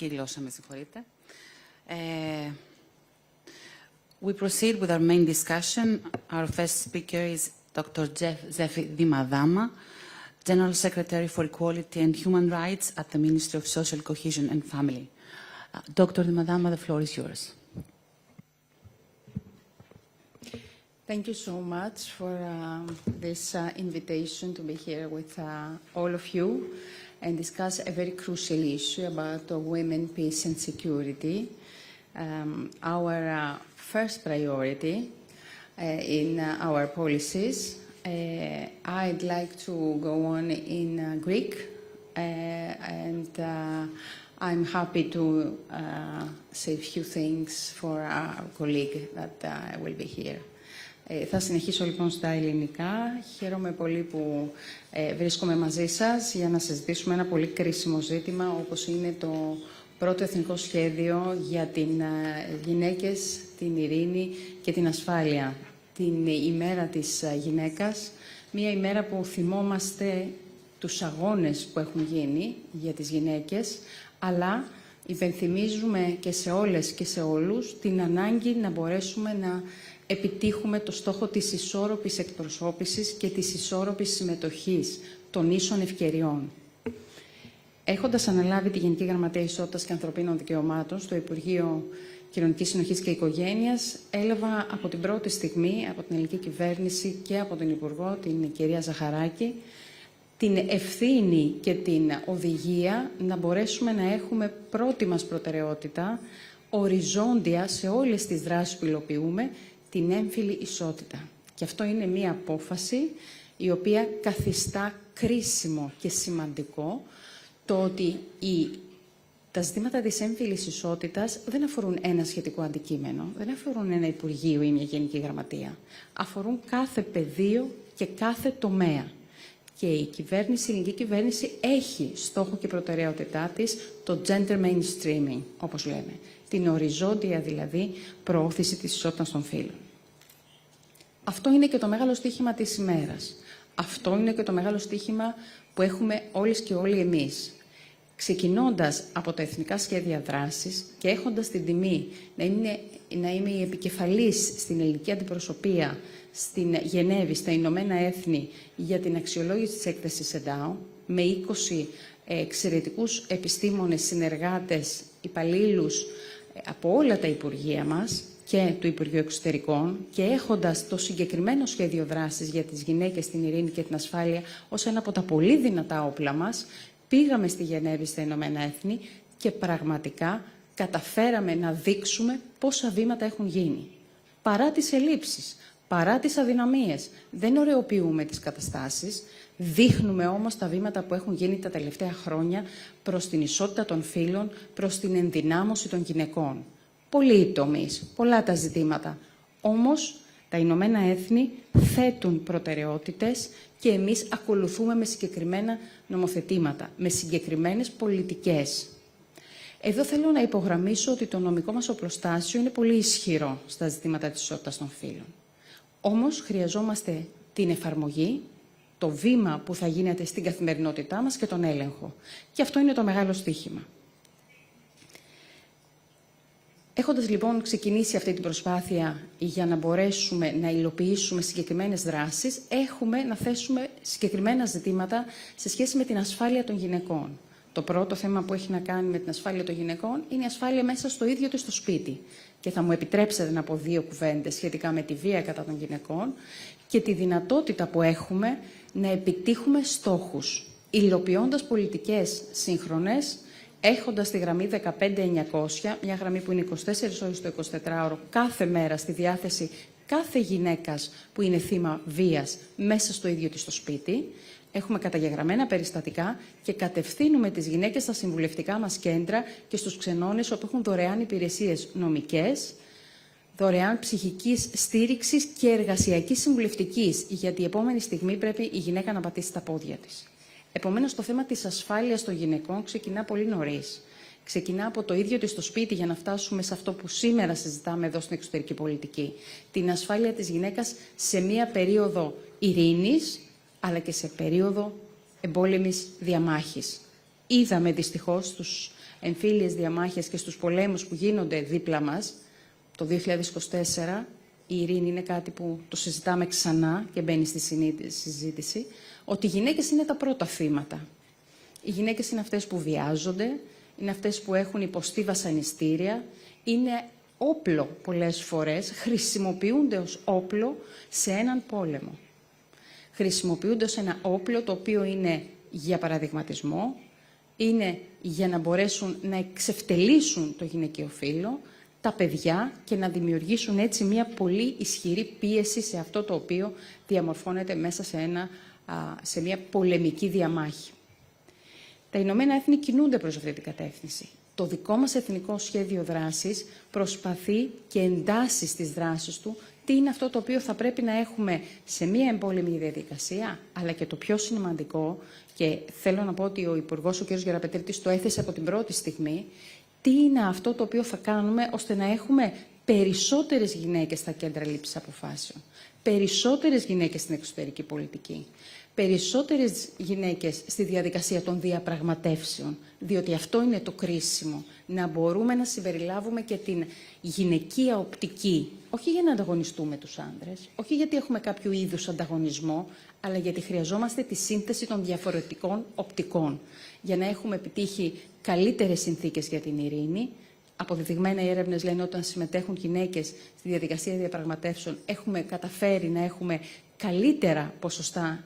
Γλώσσα, με συγχωρείτε. We proceed with our main discussion. Our first speaker is Dr. Zefi Dimadama, General Secretary for Equality and Human Rights at the Ministry of Social Cohesion and Family. Dr. Dimadama, the floor is yours. Thank you so much for this invitation to be here with all of you and discuss a very crucial issue about women, peace and security. Our first priority in our policies. I'd like to go on in Greek and I'm happy to say a few things for our colleague that will be here. Θα συνεχίσω λοιπόν στα ελληνικά. Χαίρομαι πολύ που βρίσκομαι μαζί σας για να συζητήσουμε ένα πολύ κρίσιμο ζήτημα, όπως είναι το πρώτο εθνικό σχέδιο για την γυναίκες, την ειρήνη και την ασφάλεια. Την ημέρα της γυναίκας, μια ημέρα που θυμόμαστε τους αγώνες που έχουν γίνει για τις γυναίκες, αλλά υπενθυμίζουμε και σε όλες και σε όλους την ανάγκη να μπορέσουμε να επιτύχουμε το στόχο της ισόρροπης εκπροσώπησης και της ισόρροπης συμμετοχής των ίσων ευκαιριών. Έχοντας αναλάβει τη Γενική Γραμματεία Ισότητας και Ανθρωπίνων Δικαιωμάτων στο Υπουργείο Κοινωνικής Συνοχής και Οικογένειας, έλαβα από την πρώτη στιγμή, από την ελληνική κυβέρνηση και από τον Υπουργό, την κυρία Ζαχαράκη, την ευθύνη και την οδηγία να μπορέσουμε να έχουμε πρώτη μας προτεραιότητα, οριζόντια σε όλες τις δράσεις που υλοποιούμε, την έμφυλη ισότητα. Και αυτό είναι μία απόφαση η οποία καθιστά κρίσιμο και σημαντικό το ότι τα ζητήματα της έμφυλης ισότητας δεν αφορούν ένα σχετικό αντικείμενο, δεν αφορούν ένα Υπουργείο ή μια Γενική Γραμματεία. Αφορούν κάθε πεδίο και κάθε τομέα. Και η ελληνική κυβέρνηση έχει στόχο και προτεραιότητά της το gender mainstreaming, όπως λέμε. Την οριζόντια δηλαδή προώθηση της ισότητας των φύλων. Αυτό είναι και το μεγάλο στοίχημα της ημέρας. Αυτό είναι και το μεγάλο στοίχημα που έχουμε όλες και όλοι εμείς. Ξεκινώντας από τα εθνικά σχέδια δράσης και έχοντας την τιμή να είμαι η επικεφαλής στην ελληνική αντιπροσωπεία στην Γενέβη, στα Ηνωμένα Έθνη, για την αξιολόγηση της έκθεσης ΕΝΤΑΟ, με 20 εξαιρετικούς επιστήμονες, συνεργάτες, υπαλλήλους από όλα τα Υπουργεία μας και του Υπουργείου Εξωτερικών και έχοντας το συγκεκριμένο σχέδιο δράσης για τις γυναίκες, την ειρήνη και την ασφάλεια ως ένα από τα πολύ δυνατά όπλα μας, πήγαμε στη Γενέβη, στα Ηνωμένα Έθνη και πραγματικά καταφέραμε να δείξουμε πόσα βήματα έχουν γίνει. Παρά τις ελλείψεις, παρά τις αδυναμίες, δεν ωρεοποιούμε τις καταστάσεις, δείχνουμε όμως τα βήματα που έχουν γίνει τα τελευταία χρόνια προς την ισότητα των φύλων, προς την ενδυνάμωση των γυναικών. Πολλοί οι τομείς, πολλά τα ζητήματα. Όμως τα Ηνωμένα Έθνη θέτουν προτεραιότητες και εμείς ακολουθούμε με συγκεκριμένα νομοθετήματα, με συγκεκριμένες πολιτικές. Εδώ θέλω να υπογραμμίσω ότι το νομικό μας οπλοστάσιο είναι πολύ ισχυρό στα ζητήματα της ισότητας των φύλων. Όμως χρειαζόμαστε την εφαρμογή, το βήμα που θα γίνεται στην καθημερινότητά μας και τον έλεγχο. Και αυτό είναι το μεγάλο στοίχημα. Έχοντας λοιπόν ξεκινήσει αυτή την προσπάθεια για να μπορέσουμε να υλοποιήσουμε συγκεκριμένες δράσεις, έχουμε να θέσουμε συγκεκριμένα ζητήματα σε σχέση με την ασφάλεια των γυναικών. Το πρώτο θέμα που έχει να κάνει με την ασφάλεια των γυναικών είναι η ασφάλεια μέσα στο ίδιο της το σπίτι. Και θα μου επιτρέψετε να πω δύο κουβέντες σχετικά με τη βία κατά των γυναικών και τη δυνατότητα που έχουμε να επιτύχουμε στόχους, υλοποιώντας πολιτικές σύγχρονες, έχοντας τη γραμμή 15900, μια γραμμή που είναι 24 ώρες το 24ωρο, κάθε μέρα στη διάθεση κάθε γυναίκας που είναι θύμα βίας μέσα στο ίδιο της το σπίτι. Έχουμε καταγεγραμμένα περιστατικά και κατευθύνουμε τις γυναίκες στα συμβουλευτικά μας κέντρα και στους ξενώνες όπου έχουν δωρεάν υπηρεσίες νομικές, δωρεάν ψυχικής στήριξης και εργασιακής συμβουλευτικής, γιατί η επόμενη στιγμή πρέπει η γυναίκα να πατήσει τα πόδια της. Επομένως, το θέμα της ασφάλειας των γυναικών ξεκινά πολύ νωρίς. Ξεκινά από το ίδιο της το σπίτι για να φτάσουμε σε αυτό που σήμερα συζητάμε εδώ στην εξωτερική πολιτική. Την ασφάλεια της γυναίκας σε μία περίοδο ειρήνης, αλλά και σε περίοδο εμπόλεμης διαμάχης. Είδαμε δυστυχώς τους εμφύλιες διαμάχες και στους πολέμους που γίνονται δίπλα μας, το 2024 η ειρήνη είναι κάτι που το συζητάμε ξανά και μπαίνει στη συζήτηση, ότι οι γυναίκες είναι τα πρώτα θύματα. Οι γυναίκες είναι αυτές που βιάζονται, είναι αυτές που έχουν υποστεί βασανιστήρια, είναι όπλο πολλές φορές, χρησιμοποιούνται ως όπλο σε έναν πόλεμο. Χρησιμοποιούνται ως ένα όπλο το οποίο είναι για παραδειγματισμό, είναι για να μπορέσουν να εξευτελίσουν το γυναικείο φύλο, τα παιδιά και να δημιουργήσουν έτσι μια πολύ ισχυρή πίεση σε αυτό το οποίο διαμορφώνεται μέσα σε μια πολεμική διαμάχη. Τα Ηνωμένα Έθνη κινούνται προς αυτή την κατεύθυνση. Το δικό μας εθνικό σχέδιο δράσης προσπαθεί και εντάσσει στις δράσεις του τι είναι αυτό το οποίο θα πρέπει να έχουμε σε μια εμπόλεμη διαδικασία, αλλά και το πιο σημαντικό, και θέλω να πω ότι ο Υπουργός, ο κ. Γεραπετρίτης, το έθεσε από την πρώτη στιγμή, τι είναι αυτό το οποίο θα κάνουμε ώστε να έχουμε περισσότερες γυναίκες στα κέντρα λήψης αποφάσεων, περισσότερες γυναίκες στην εξωτερική πολιτική, περισσότερες γυναίκες στη διαδικασία των διαπραγματεύσεων, διότι αυτό είναι το κρίσιμο, να μπορούμε να συμπεριλάβουμε και την γυναικεία οπτική, όχι για να ανταγωνιστούμε τους άντρες, όχι γιατί έχουμε κάποιο είδους ανταγωνισμό, αλλά γιατί χρειαζόμαστε τη σύνθεση των διαφορετικών οπτικών, για να έχουμε επιτύχει καλύτερες συνθήκες για την ειρήνη. Αποδεδειγμένα οι έρευνες λένε όταν συμμετέχουν γυναίκες στη διαδικασία διαπραγματεύσεων έχουμε καταφέρει να έχουμε καλύτερα ποσοστά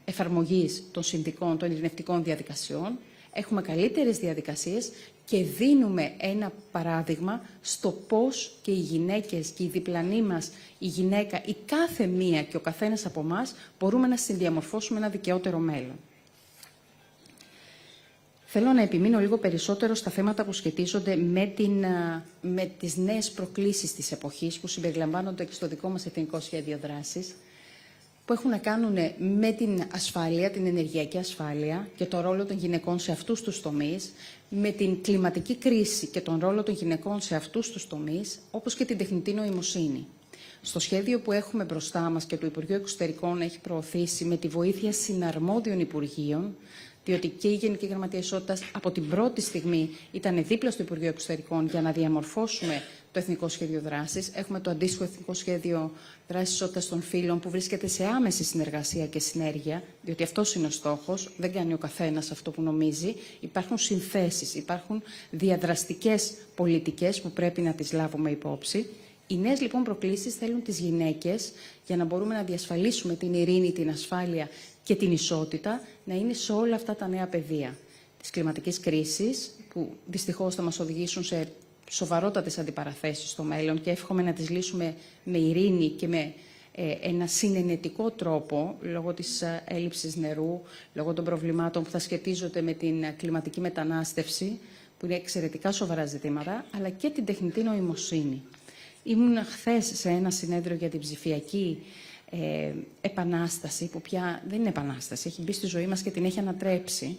εφαρμογής των συνθηκών, των ειρηνευτικών διαδικασιών, έχουμε καλύτερες διαδικασίες και δίνουμε ένα παράδειγμα στο πώς και οι γυναίκες και η διπλανή μας, η γυναίκα, η κάθε μία και ο καθένας από εμάς μπορούμε να συνδιαμορφώσουμε ένα δικαιότερο μέλλον. Θέλω να επιμείνω λίγο περισσότερο στα θέματα που σχετίζονται με τις νέες προκλήσεις της εποχής που συμπεριλαμβάνονται και στο δικό μας εθνικό σχέδιο δράσης, που έχουν να κάνουν με την ασφάλεια, την ενεργειακή ασφάλεια και τον ρόλο των γυναικών σε αυτούς τους τομείς, με την κλιματική κρίση και τον ρόλο των γυναικών σε αυτούς τους τομείς, όπως και την τεχνητή νοημοσύνη. Στο σχέδιο που έχουμε μπροστά μας και το Υπουργείο Εξωτερικών έχει προωθήσει με τη βοήθεια συναρμόδιων Υπουργείων, διότι και η Γενική Γραμματεία Ισότητας από την πρώτη στιγμή ήταν δίπλα στο Υπουργείο Εξωτερικών για να διαμορφώσουμε το Εθνικό Σχέδιο Δράσης. Έχουμε το αντίστοιχο Εθνικό Σχέδιο Δράσης Ισότητας των Φύλων που βρίσκεται σε άμεση συνεργασία και συνέργεια, διότι αυτός είναι ο στόχος. Δεν κάνει ο καθένας αυτό που νομίζει. Υπάρχουν συνθέσεις, υπάρχουν διαδραστικές πολιτικές που πρέπει να τις λάβουμε υπόψη. Οι νέες λοιπόν προκλήσεις θέλουν τις γυναίκες για να μπορούμε να διασφαλίσουμε την ειρήνη, την ασφάλεια και την ισότητα να είναι σε όλα αυτά τα νέα πεδία της κλιματικής κρίσης που δυστυχώς θα μας οδηγήσουν σε σοβαρότατες αντιπαραθέσεις στο μέλλον και εύχομαι να τις λύσουμε με ειρήνη και με ένα συνενετικό τρόπο λόγω της έλλειψης νερού, λόγω των προβλημάτων που θα σχετίζονται με την κλιματική μετανάστευση που είναι εξαιρετικά σοβαρά ζητήματα, αλλά και την τεχνητή νοημοσύνη. Ήμουν χθες σε ένα συνέδριο για την ψηφιακή επανάσταση, που πια δεν είναι επανάσταση, έχει μπει στη ζωή μας και την έχει ανατρέψει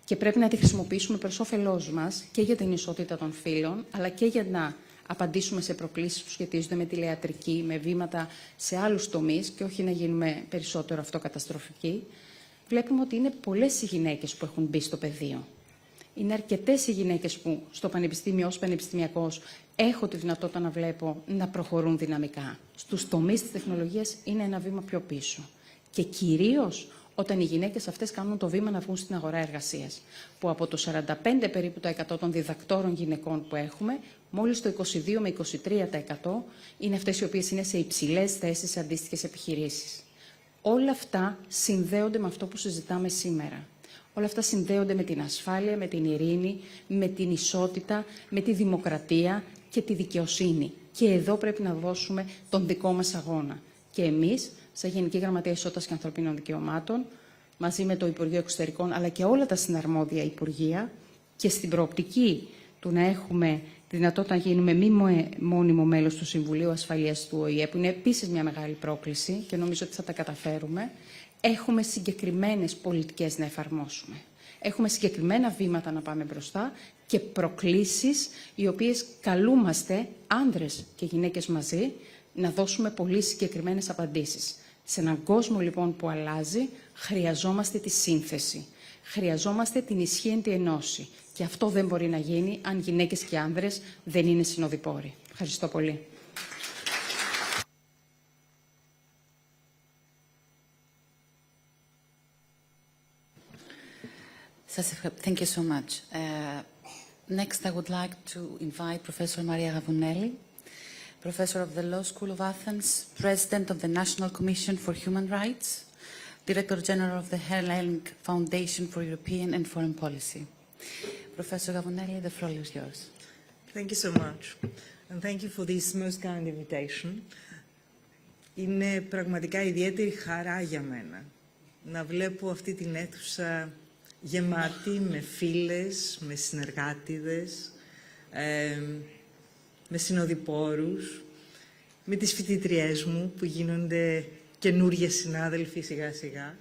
και πρέπει να τη χρησιμοποιήσουμε προς όφελός μας και για την ισότητα των φύλων, αλλά και για να απαντήσουμε σε προκλήσεις που σχετίζονται με τηλεατρική, με βήματα σε άλλους τομείς και όχι να γίνουμε περισσότερο αυτοκαταστροφικοί. Βλέπουμε ότι είναι πολλές οι γυναίκες που έχουν μπει στο πεδίο. Είναι αρκετές οι γυναίκες που στο πανεπιστήμιο ως πανεπιστημιακός έχω τη δυνατότητα να βλέπω να προχωρούν δυναμικά. Στους τομείς της τεχνολογίας είναι ένα βήμα πιο πίσω. Και κυρίως όταν οι γυναίκες αυτές κάνουν το βήμα να βγουν στην αγορά εργασίας, που από το 45 περίπου το 100 των διδακτόρων γυναικών που έχουμε, μόλις το 22 με 23% είναι αυτές οι οποίες είναι σε υψηλές θέσεις σε αντίστοιχες επιχειρήσεις. Όλα αυτά συνδέονται με αυτό που συζητάμε σήμερα. Όλα αυτά συνδέονται με την ασφάλεια, με την ειρήνη, με την ισότητα, με τη δημοκρατία και τη δικαιοσύνη. Και εδώ πρέπει να δώσουμε τον δικό μας αγώνα. Και εμείς, σαν Γενική Γραμματεία Ισότητας και Ανθρωπίνων Δικαιωμάτων, μαζί με το Υπουργείο Εξωτερικών, αλλά και όλα τα συναρμόδια Υπουργεία, και στην προοπτική του να έχουμε τη δυνατότητα να γίνουμε μη μόνιμο μέλος του Συμβουλίου Ασφαλείας του ΟΗΕ, που είναι επίσης μια μεγάλη πρόκληση και νομίζω ότι θα τα καταφέρουμε, έχουμε συγκεκριμένες πολιτικές να εφαρμόσουμε. Έχουμε συγκεκριμένα βήματα να πάμε μπροστά και προκλήσεις οι οποίες καλούμαστε, άνδρες και γυναίκες μαζί, να δώσουμε πολύ συγκεκριμένες απαντήσεις. Σε έναν κόσμο λοιπόν που αλλάζει, χρειαζόμαστε τη σύνθεση. Χρειαζόμαστε την ισχύεντη ενώση. Και αυτό δεν μπορεί να γίνει αν γυναίκες και άνδρες δεν είναι συνοδοιπόροι. Ευχαριστώ πολύ. Thank you so much. Next, I would like to invite Professor Maria Gavunelli, Professor of the Law School of Athens, President of the National Commission for Human Rights, Director General of the Hellenic Foundation for European and Foreign Policy. Professor Gavunelli, the floor is yours. Thank you so much, and thank you for this most kind invitation. Είναι πραγματικά ιδιαίτερη χαρά για μένα να βλέπω αυτή την αίθουσα γεμάτη με φίλες, με συνεργάτιδες, με συνοδοιπόρους, με τις φοιτητριές μου που γίνονται καινούργιες συνάδελφοι σιγά σιγά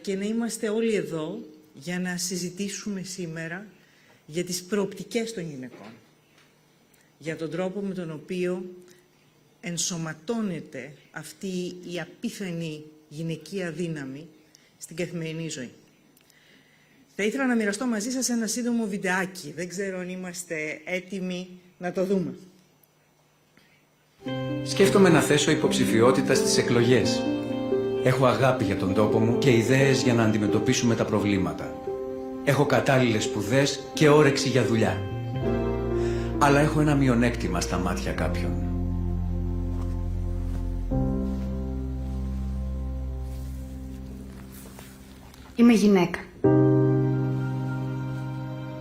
και να είμαστε όλοι εδώ για να συζητήσουμε σήμερα για τις προοπτικές των γυναικών, για τον τρόπο με τον οποίο ενσωματώνεται αυτή η απίθανη γυναικεία δύναμη στην καθημερινή ζωή. Θα ήθελα να μοιραστώ μαζί σας ένα σύντομο βιντεάκι. Δεν ξέρω αν είμαστε έτοιμοι να το δούμε. Σκέφτομαι να θέσω υποψηφιότητα στις εκλογές. Έχω αγάπη για τον τόπο μου και ιδέες για να αντιμετωπίσουμε τα προβλήματα. Έχω κατάλληλες σπουδές και όρεξη για δουλειά. Αλλά έχω ένα μειονέκτημα στα μάτια κάποιων. Είμαι γυναίκα.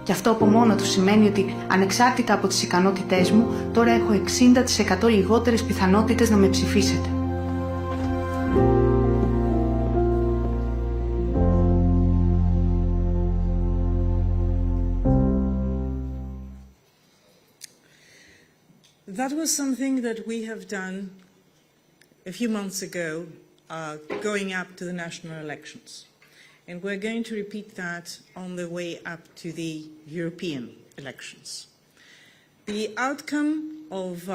Και αυτό από μόνο του σημαίνει ότι, ανεξάρτητα από τις ικανότητές μου, τώρα έχω 60% λιγότερες πιθανότητες να με ψηφίσετε. That was something that we have done a few months ago, going up to the national elections. And we're going to repeat that on the way up to the European elections. The outcome of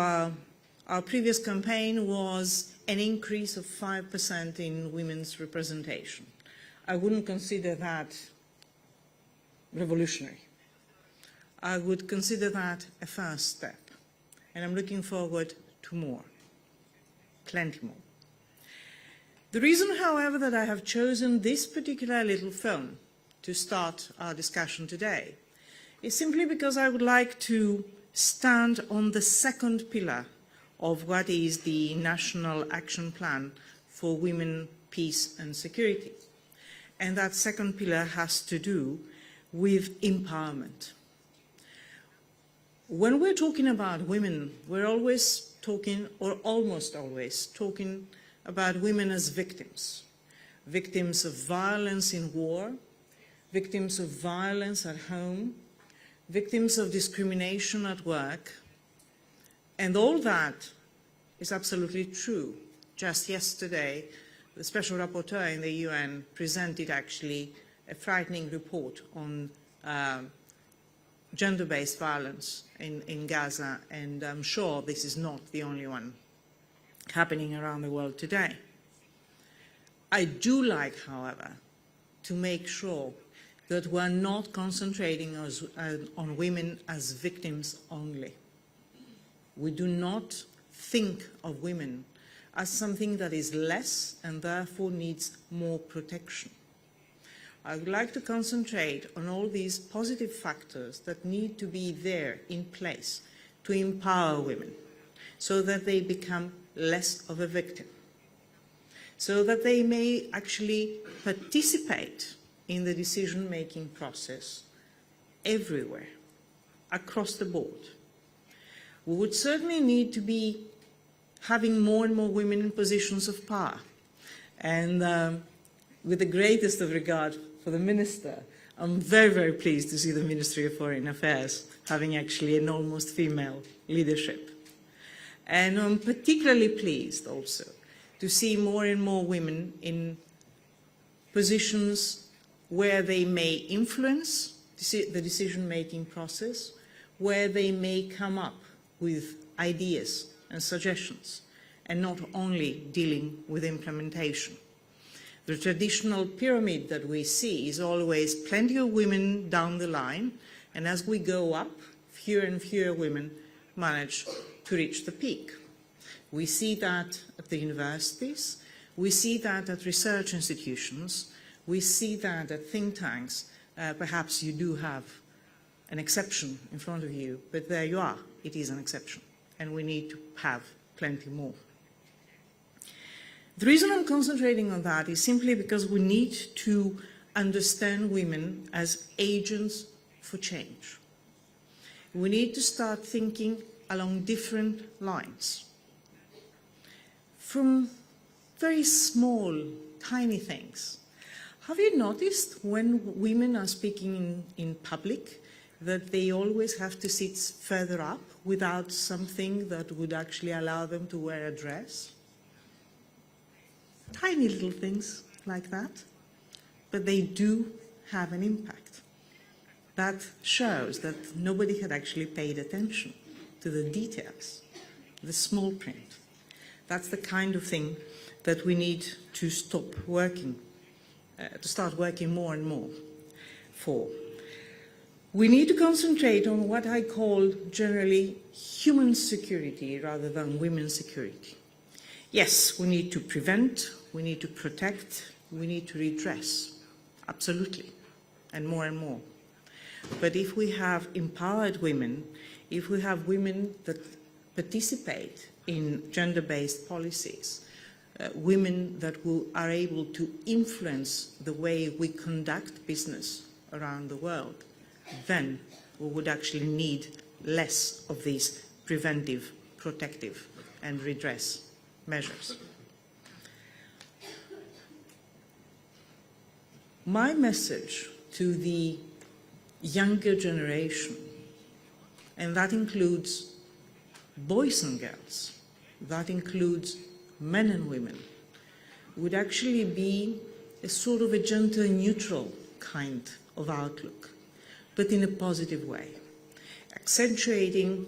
our previous campaign was an increase of 5% in women's representation. I wouldn't consider that revolutionary. I would consider that a first step. And I'm looking forward to more, plenty more. The reason, however, that I have chosen this particular little film to start our discussion today is simply because I would like to stand on the second pillar of what is the National Action Plan for Women, Peace and Security. And that second pillar has to do with empowerment. When we're talking about women, we're always talking, or almost always talking, about women as victims. Victims of violence in war, victims of violence at home, victims of discrimination at work. And all that is absolutely true. Just yesterday, the Special Rapporteur in the UN presented actually a frightening report on gender-based violence in Gaza, and I'm sure this is not the only one happening around the world today. I do like, however, to make sure that we're not concentrating on women as victims only. We do not think of women as something that is less and therefore needs more protection. I would like to concentrate on all these positive factors that need to be there in place to empower women so that they become less of a victim, so that they may actually participate in the decision-making process everywhere, across the board. We would certainly need to be having more and more women in positions of power. And with the greatest of regard for the Minister, I'm very, very pleased to see the Ministry of Foreign Affairs having actually an almost female leadership. And I'm particularly pleased also to see more and more women in positions where they may influence the decision-making process, where they may come up with ideas and suggestions, and not only dealing with implementation. The traditional pyramid that we see is always plenty of women down the line, and as we go up, fewer and fewer women manage to reach the peak. We see that at the universities, we see that at research institutions, we see that at think tanks. Perhaps you do have an exception in front of you, but there you are. It is an exception, and we need to have plenty more. The reason I'm concentrating on that is simply because we need to understand women as agents for change. We need to start thinking along different lines. From very small, tiny things. Have you noticed when women are speaking in public that they always have to sit further up without something that would actually allow them to wear a dress? Tiny little things like that, but they do have an impact. That shows that nobody had actually paid attention to the details, the small print. That's the kind of thing that we need to stop working, to start working more and more for. We need to concentrate on what I call generally human security rather than women's security. Yes, we need to prevent, we need to protect, we need to redress, absolutely, and more. But if we have empowered women, if we have women that participate in gender-based policies, women that are able to influence the way we conduct business around the world, then we would actually need less of these preventive, protective, and redress measures. My message to the younger generation, and that includes boys and girls, that includes men and women, would actually be a sort of a gender neutral kind of outlook, but in a positive way, accentuating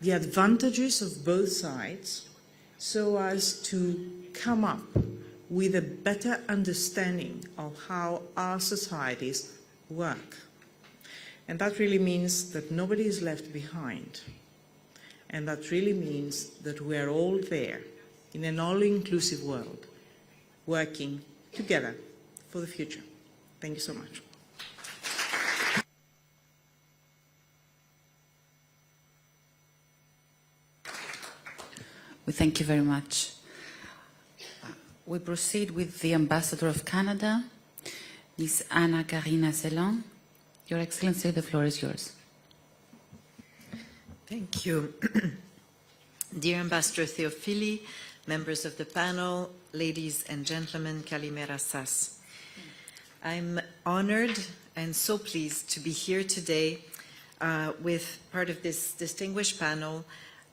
the advantages of both sides so as to come up with a better understanding of how our societies work. And that really means that nobody is left behind. And that really means that we are all there in an all-inclusive world, working together for the future. Thank you so much. We thank you very much. We proceed with the Ambassador of Canada, Ms. Anna Karina Selon. Your Excellency, the floor is yours. Thank you. Dear Ambassador Theophili, members of the panel, ladies and gentlemen, Kalimera Sas. I'm honored and so pleased to be here today with part of this distinguished panel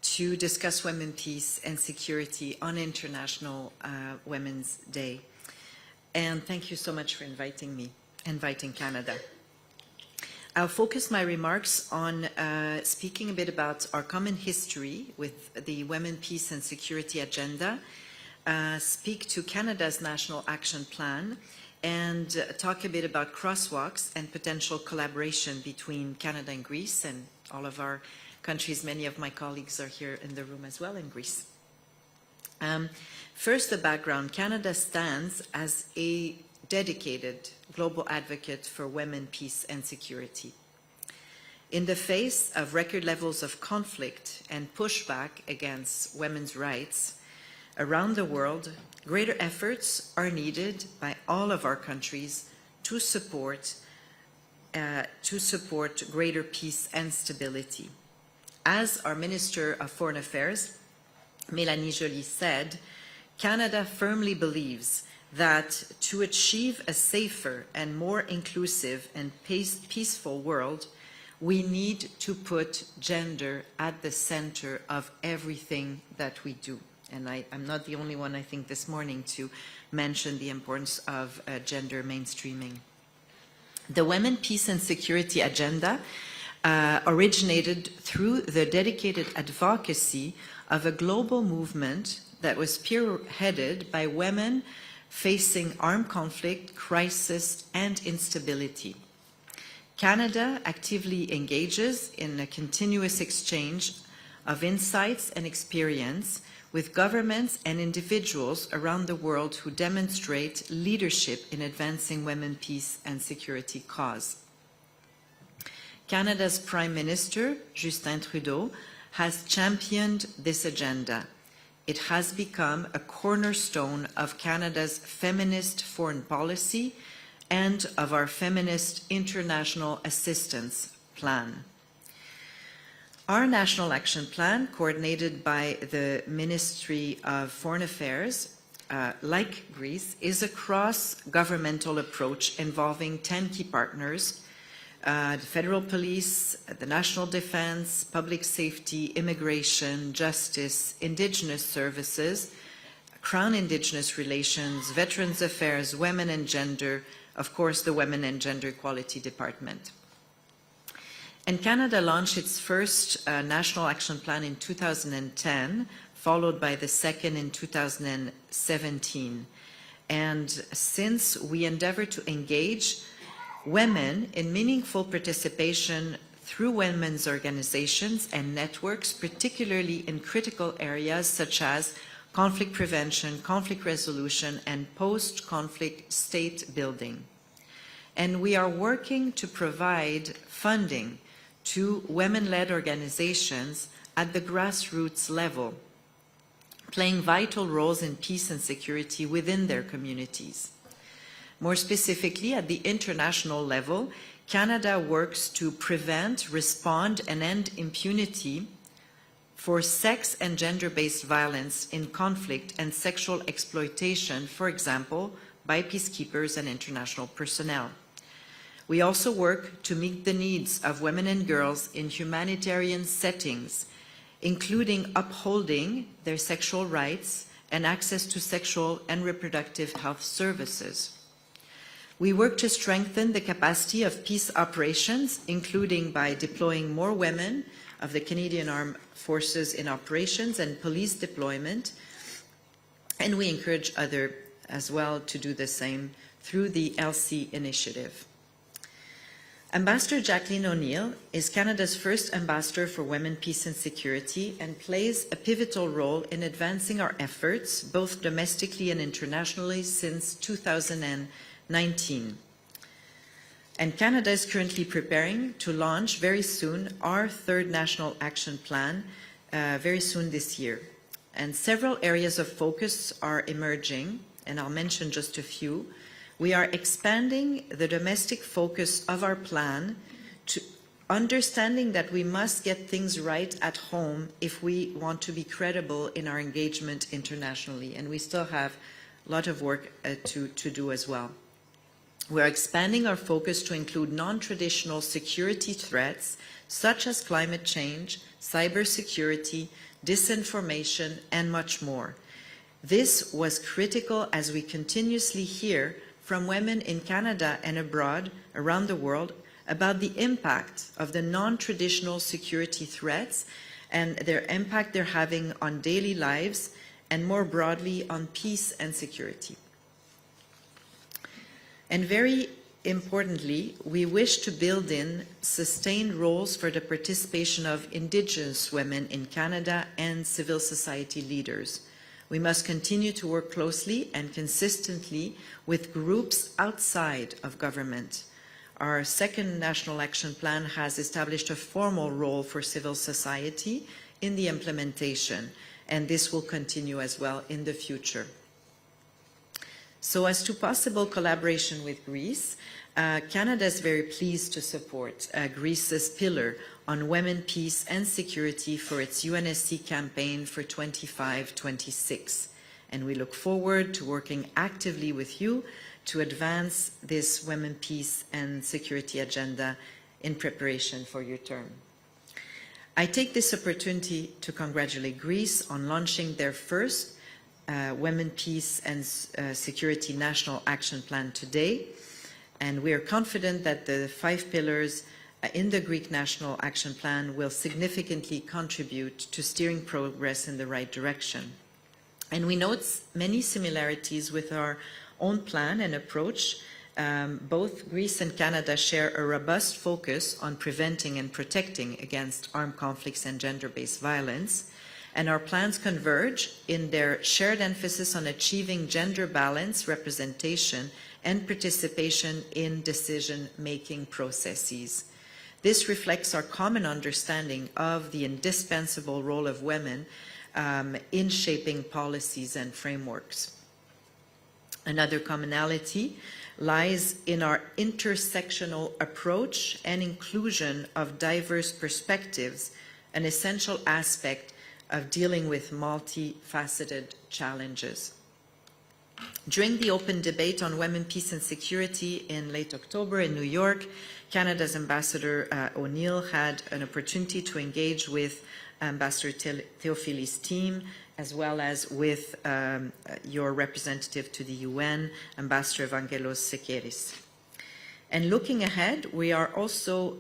to discuss women, peace and security on International Women's Day. And thank you so much for inviting Canada. I'll focus my remarks on speaking a bit about our common history with the Women, Peace and Security Agenda, speak to Canada's National Action Plan, and talk a bit about crosswalks and potential collaboration between Canada and Greece and all of our countries. Many of my colleagues are here in the room as well in Greece. First, the background. Canada stands as a dedicated global advocate for women, peace and security. In the face of record levels of conflict and pushback against women's rights around the world, greater efforts are needed by all of our countries to support greater peace and stability. As our Minister of Foreign Affairs, Mélanie Joly, said, Canada firmly believes that to achieve a safer and more inclusive and peaceful world, we need to put gender at the center of everything that we do. And I'm not the only one, I think, this morning to mention the importance of gender mainstreaming. The Women, Peace and Security Agenda originated through the dedicated advocacy of a global movement that was spearheaded by women facing armed conflict, crisis, and instability. Canada actively engages in a continuous exchange of insights and experience with governments and individuals around the world who demonstrate leadership in advancing women's peace and security cause. Canada's Prime Minister, Justin Trudeau, has championed this agenda. It has become a cornerstone of Canada's feminist foreign policy and of our feminist international assistance plan. Our National Action Plan, coordinated by the Ministry of Foreign Affairs, like Greece, is a cross-governmental approach involving 10 key partners: the federal police, the national defense, public safety, immigration, justice, indigenous services, Crown Indigenous Relations, Veterans Affairs, Women and Gender, of course, the Women and Gender Equality Department. And Canada launched its first National Action Plan in 2010, followed by the second in 2017. And since we endeavor to engage women in meaningful participation through women's organizations and networks, particularly in critical areas such as conflict prevention, conflict resolution, and post-conflict state building. And we are working to provide funding to women-led organizations at the grassroots level, playing vital roles in peace and security within their communities. More specifically, at the international level, Canada works to prevent, respond, and end impunity for sex and gender-based violence in conflict and sexual exploitation, for example, by peacekeepers and international personnel. We also work to meet the needs of women and girls in humanitarian settings, including upholding their sexual rights and access to sexual and reproductive health services. We work to strengthen the capacity of peace operations, including by deploying more women of the Canadian Armed Forces in operations and police deployment, and we encourage others as well to do the same through the LC initiative. Ambassador Jacqueline O'Neill is Canada's first ambassador for women, peace and security and plays a pivotal role in advancing our efforts, both domestically and internationally, since 2019. And Canada is currently preparing to launch very soon our third National Action Plan, very soon this year. And several areas of focus are emerging, and I'll mention just a few. We are expanding the domestic focus of our plan to understanding that we must get things right at home if we want to be credible in our engagement internationally, and we still have a lot of work to do as well. We are expanding our focus to include non-traditional security threats such as climate change, cybersecurity, disinformation, and much more. This was critical as we continuously hear from women in Canada and abroad around the world about the impact of the non-traditional security threats and their impact they're having on daily lives and more broadly on peace and security. And very importantly, we wish to build in sustained roles for the participation of Indigenous women in Canada and civil society leaders. We must continue to work closely and consistently with groups outside of government. Our second National Action Plan has established a formal role for civil society in the implementation, and this will continue as well in the future. So as to possible collaboration with Greece, Canada is very pleased to support Greece's pillar on women, peace and security for its UNSC campaign for 25-26. And we look forward to working actively with you to advance this women, peace and security agenda in preparation for your term. I take this opportunity to congratulate Greece on launching their first Women, Peace and Security National Action Plan today. And we are confident that the 5 pillars in the Greek National Action Plan will significantly contribute to steering progress in the right direction. And we note many similarities with our own plan and approach, both Greece and Canada share a robust focus on preventing and protecting against armed conflicts and gender-based violence, and our plans converge in their shared emphasis on achieving gender balance, representation, and participation in decision-making processes. This reflects our common understanding of the indispensable role of women in shaping policies and frameworks. Another commonality lies in our intersectional approach and inclusion of diverse perspectives, an essential aspect of dealing with multifaceted challenges. During the open debate on women, peace and security in late October in New York, Canada's Ambassador O'Neill had an opportunity to engage with Ambassador Theophilus' team, as well as with your representative to the UN, Ambassador Evangelos Sekeris. And looking ahead, we are also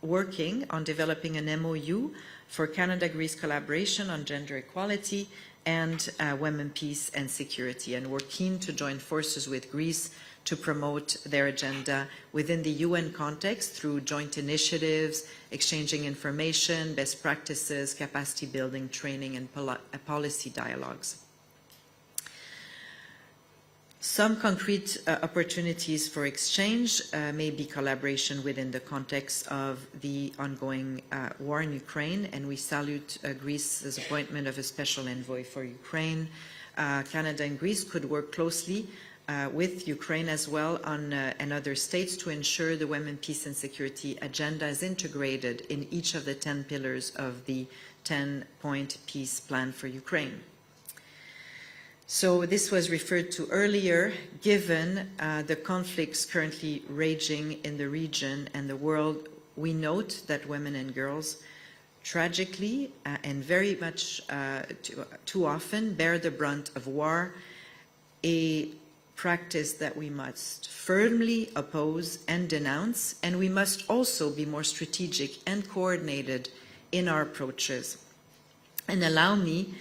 working on developing an MOU for Canada-Greece collaboration on gender equality and women, peace and security. And we're keen to join forces with Greece to promote their agenda within the UN context through joint initiatives, exchanging information, best practices, capacity building, training, and policy dialogues. Some concrete opportunities for exchange may be collaboration within the context of the ongoing war in Ukraine, and we salute Greece's appointment of a special envoy for Ukraine. Canada and Greece could work closely with Ukraine as well and other states to ensure the women, peace and security agenda is integrated in each of the 10 pillars of the 10-point peace plan for Ukraine. So this was referred to earlier. Given the conflicts currently raging in the region and the world, we note that women and girls tragically and very much too often bear the brunt of war, a practice that we must firmly oppose and denounce, and we must also be more strategic and coordinated in our approaches. And allow me,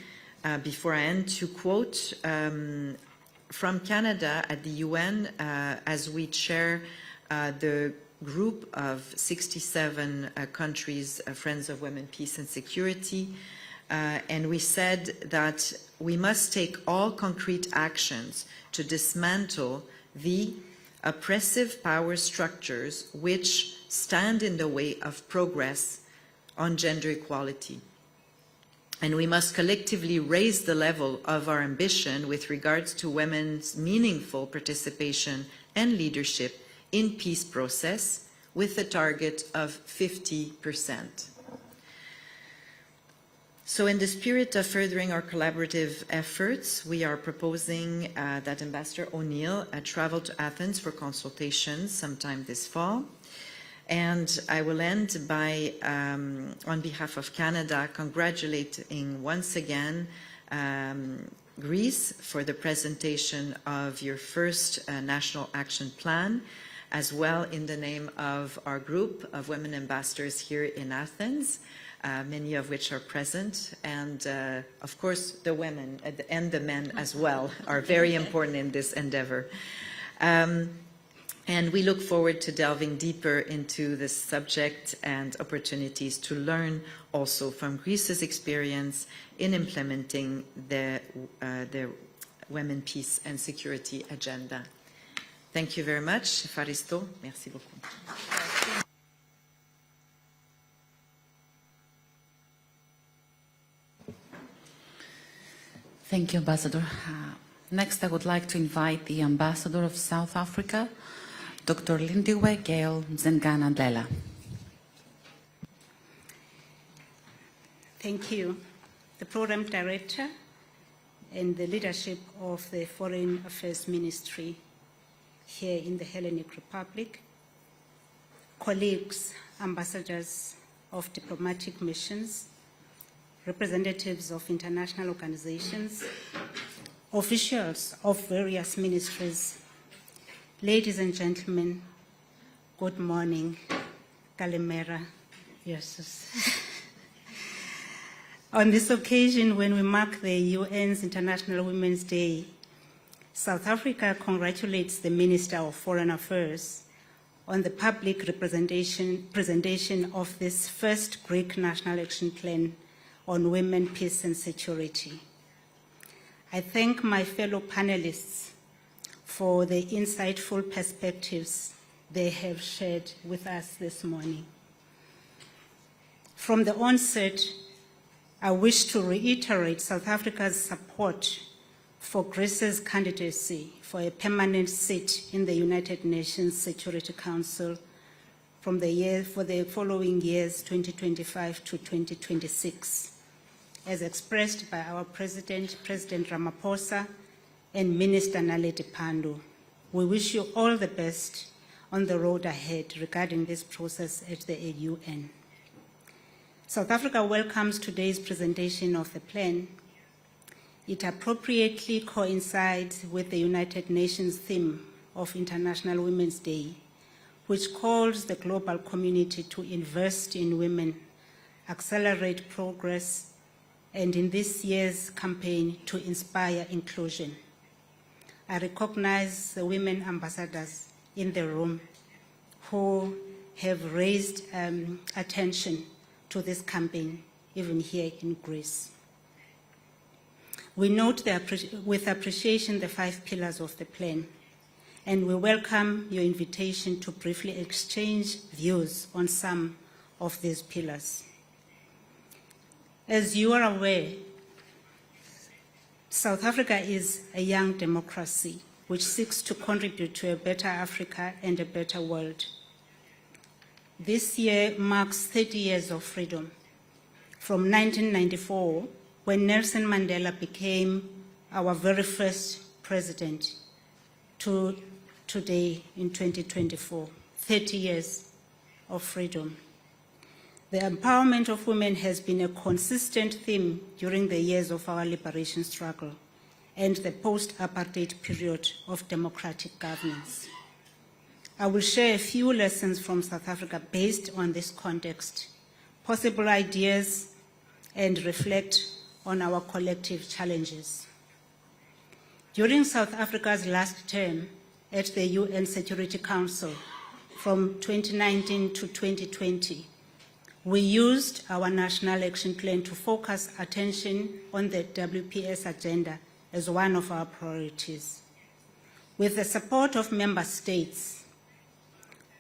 before I end, to quote from Canada at the UN, as we chair the group of 67 countries, Friends of Women, Peace and Security, and we said that we must take all concrete actions to dismantle the oppressive power structures which stand in the way of progress on gender equality. And we must collectively raise the level of our ambition with regards to women's meaningful participation and leadership in peace process with a target of 50%. So in the spirit of furthering our collaborative efforts, we are proposing that Ambassador O'Neill travel to Athens for consultations sometime this fall. And I will end by, on behalf of Canada, congratulating once again Greece for the presentation of your first National Action Plan, as well in the name of our group of women ambassadors here in Athens, many of which are present, and of course the women and the men as well are very important in this endeavor. And we look forward to delving deeper into this subject and opportunities to learn also from Greece's experience in implementing the Women, Peace and Security agenda. Thank you very much. Ευχαριστώ. Merci beaucoup. Thank you, Ambassador. Next, I would like to invite the Ambassador of South Africa, Dr. Lindiwe Gail MSENGANA-NDELA. Thank you. The Program Director and the leadership of the Foreign Affairs Ministry here in the Hellenic Republic, colleagues, ambassadors of diplomatic missions, representatives of international organizations, officials of various ministries, ladies and gentlemen, good morning. Kalimera. Yes. On this occasion, when we mark the UN's International Women's Day, South Africa congratulates the Minister of Foreign Affairs on the public presentation of this first Greek National Action Plan on Women, Peace and Security. I thank my fellow panelists for the insightful perspectives they have shared with us this morning. From the onset, I wish to reiterate South Africa's support for Greece's candidacy for a permanent seat in the United Nations Security Council for the following years, 2025 to 2026, as expressed by our President, President Ramaphosa, and Minister Naledi Pandor. We wish you all the best on the road ahead regarding this process at the UN. South Africa welcomes today's presentation of the plan. It appropriately coincides with the United Nations theme of International Women's Day, which calls the global community to invest in women, accelerate progress, and in this year's campaign to inspire inclusion. I recognize the women ambassadors in the room who have raised attention to this campaign, even here in Greece. We note with appreciation the 5 pillars of the plan, and we welcome your invitation to briefly exchange views on some of these pillars. As you are aware, South Africa is a young democracy which seeks to contribute to a better Africa and a better world. This year marks 30 years of freedom, from 1994, when Nelson Mandela became our very first president, to today in 2024, 30 years of freedom. The empowerment of women has been a consistent theme during the years of our liberation struggle and the post-apartheid period of democratic governance. I will share a few lessons from South Africa based on this context, possible ideas, and reflect on our collective challenges. During South Africa's last term at the UN Security Council from 2019 to 2020, we used our National Action Plan to focus attention on the WPS agenda as one of our priorities. With the support of member states,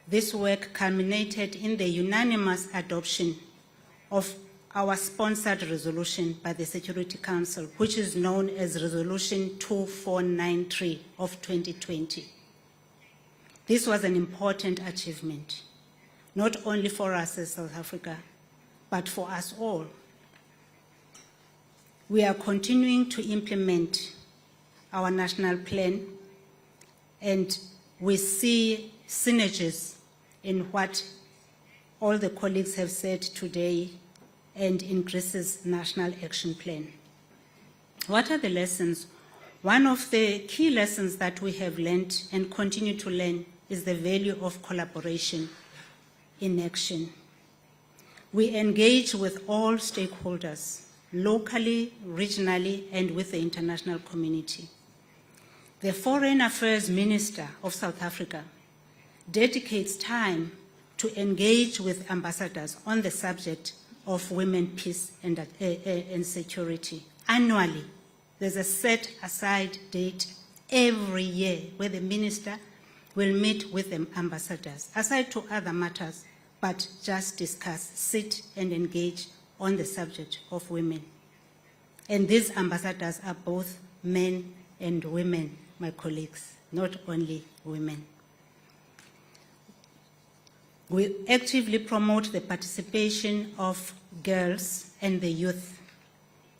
this work culminated in the unanimous adoption of our sponsored resolution by the Security Council, which is known as Resolution 2493 of 2020. This was an important achievement, not only for us as South Africa, but for us all. We are continuing to implement our national plan, and we see synergies in what all the colleagues have said today and in Greece's National Action Plan. What are the lessons? One of the key lessons that we have learned and continue to learn is the value of collaboration in action. We engage with all stakeholders, locally, regionally, and with the international community. The Foreign Affairs Minister of South Africa dedicates time to engage with ambassadors on the subject of women, peace, and security. Annually, there's a set aside date every year where the minister will meet with the ambassadors, aside to other matters, but just discuss, sit and engage on the subject of women. And these ambassadors are both men and women, my colleagues, not only women. We actively promote the participation of girls and the youth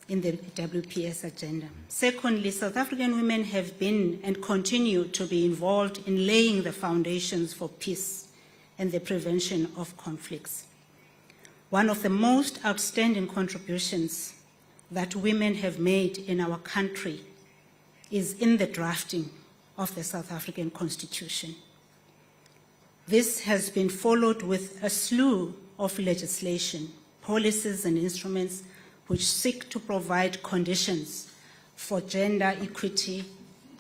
in the WPS agenda. Secondly, South African women have been and continue to be involved in laying the foundations for peace and the prevention of conflicts. One of the most outstanding contributions that women have made in our country is in the drafting of the South African Constitution. This has been followed with a slew of legislation, policies and instruments which seek to provide conditions for gender equity,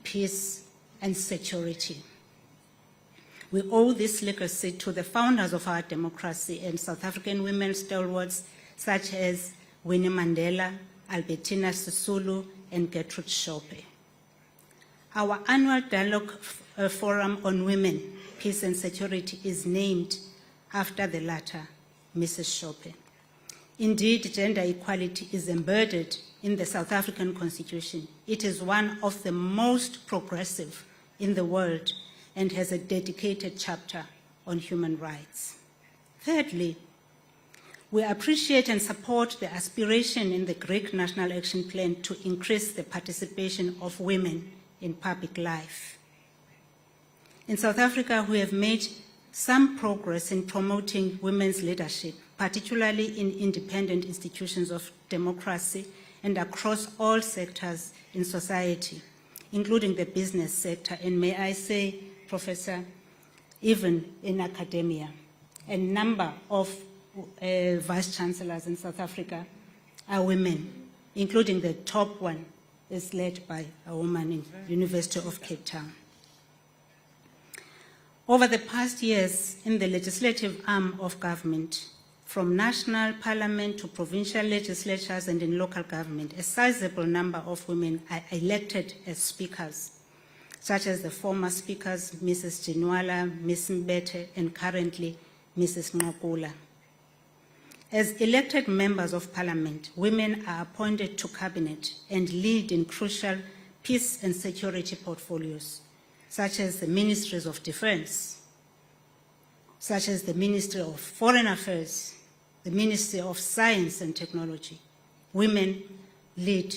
peace and security. We owe this legacy to the founders of our democracy and South African women stalwarts such as Winnie Mandela, Albertina Sisulu, and Gertrude Shope. Our annual dialogue forum on women, peace and security is named after the latter, Mrs. Shope. Indeed, gender equality is embedded in the South African Constitution. It is one of the most progressive in the world and has a dedicated chapter on human rights. Thirdly, we appreciate and support the aspiration in the Greek National Action Plan to increase the participation of women in public life. In South Africa, we have made some progress in promoting women's leadership, particularly in independent institutions of democracy and across all sectors in society, including the business sector, and may I say, Professor, even in academia. A number of vice-chancellors in South Africa are women, including the top one is led by a woman in the University of Cape Town. Over the past years, in the legislative arm of government, from national parliament to provincial legislatures and in local government, a sizable number of women are elected as speakers, such as the former speakers, Mrs. Jinwala, Ms. Mbete, and currently Mrs. Ngakula. As elected members of parliament, women are appointed to cabinet and lead in crucial peace and security portfolios, such as the Ministries of Defense, such as the Ministry of Foreign Affairs, the Ministry of Science and Technology. Women lead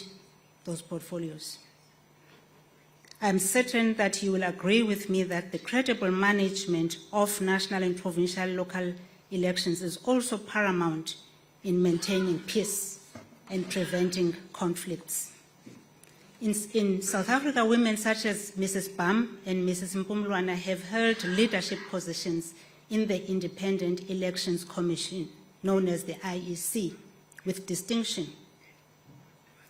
those portfolios. I'm certain that you will agree with me that the credible management of national and provincial local elections is also paramount in maintaining peace and preventing conflicts. In South Africa, women such as Mrs. Bam and Mrs. Mpumlwana have held leadership positions in the Independent Elections Commission, known as the IEC, with distinction.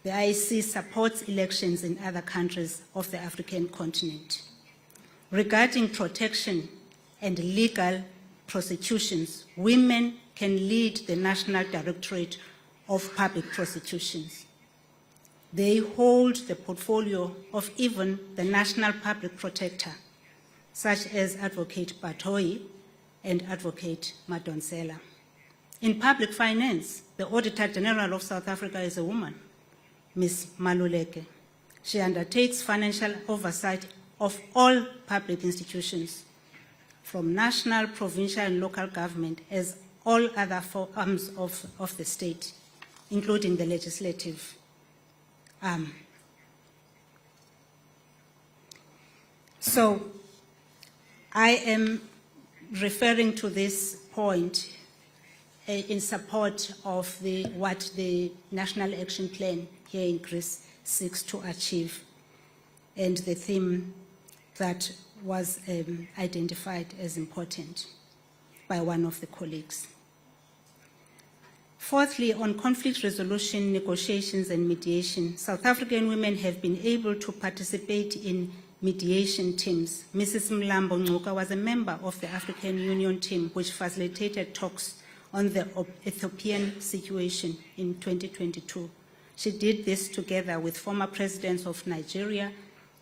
The IEC supports elections in other countries of the African continent. Regarding protection and legal prosecutions, women can lead the National Directorate of Public Prosecutions. They hold the portfolio of even the National Public Protector, such as Advocate Batoi and Advocate Madonsela. In public finance, the Auditor General of South Africa is a woman, Ms. Maluleke. She undertakes financial oversight of all public institutions, from national, provincial, and local government, as all other arms of the state, including the legislative arm. So I am referring to this point in support of what the National Action Plan here in Greece seeks to achieve, and the theme that was identified as important by one of the colleagues. Fourthly, on conflict resolution, negotiations and mediation, South African women have been able to participate in mediation teams. Mrs. Mlambo Ngcuka was a member of the African Union team which facilitated talks on the Ethiopian situation in 2022. She did this together with former presidents of Nigeria